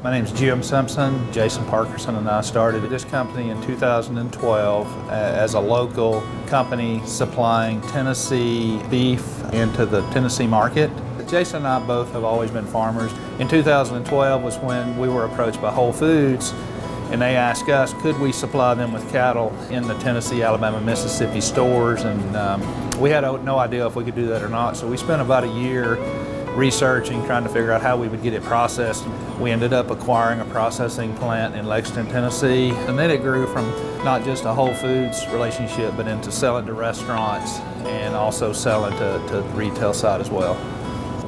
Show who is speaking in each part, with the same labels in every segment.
Speaker 1: My name is Jim Simpson. Jason Parkerson and I started this company in 2012 as a local company supplying Tennessee beef into the Tennessee market. Jason and I both have always been farmers. In 2012 was when we were approached by Whole Foods, and they asked us, could we supply them with cattle in the Tennessee, Alabama, Mississippi stores, and we had no idea if we could do that or not. So we spent about a year researching, trying to figure out how we would get it processed. We ended up acquiring a processing plant in Lexington, Tennessee, and then it grew from not just a Whole Foods relationship, but into selling to restaurants and also selling to the retail side as well.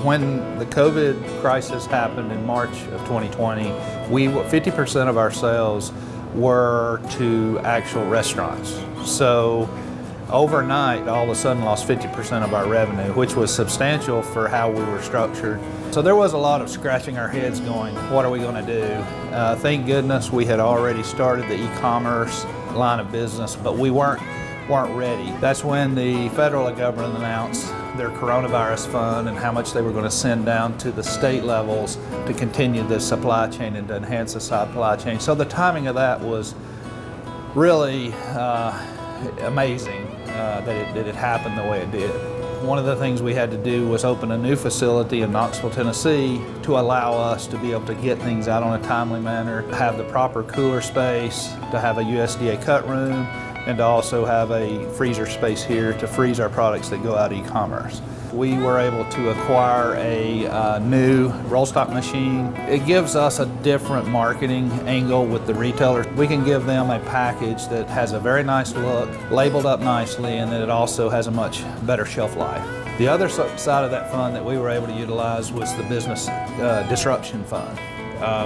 Speaker 1: When the COVID crisis happened in March of 2020, 50% of our sales were to actual restaurants. So overnight, all of a sudden lost 50% of our revenue, which was substantial for how we were structured. So there was a lot of scratching our heads going, what are we going to do? Thank goodness we had already started the e-commerce line of business, but we weren't ready. That's when the federal government announced their coronavirus fund and how much they were going to send down to the state levels to continue the supply chain and to enhance the supply chain. So the timing of that was really amazing that it happened the way it did. One of the things we had to do was open a new facility in Knoxville, Tennessee to allow us to be able to get things out on a timely manner, have the proper cooler space, to have a USDA cut room, and to also have a freezer space here to freeze our products that go out e-commerce. We were able to acquire a new roll stock machine. It gives us a different marketing angle with the retailers. We can give them a package that has a very nice look, labeled up nicely, and then it also has a much better shelf life. The other side of that fund that we were able to utilize was the business disruption fund.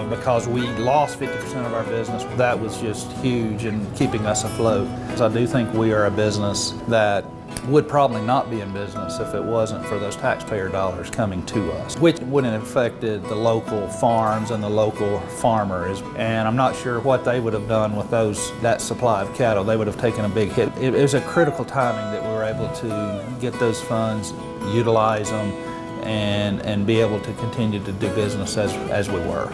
Speaker 1: Because we lost 50% of our business. That was just huge in keeping us afloat. So I do think we are a business that would probably not be in business if it wasn't for those taxpayer dollars coming to us, which wouldn't have affected the local farms and the local farmers. And I'm not sure what they would have done with that supply of cattle. They would have taken a big hit. It was a critical timing that we were able to get those funds, utilize them, and be able to continue to do business as we were.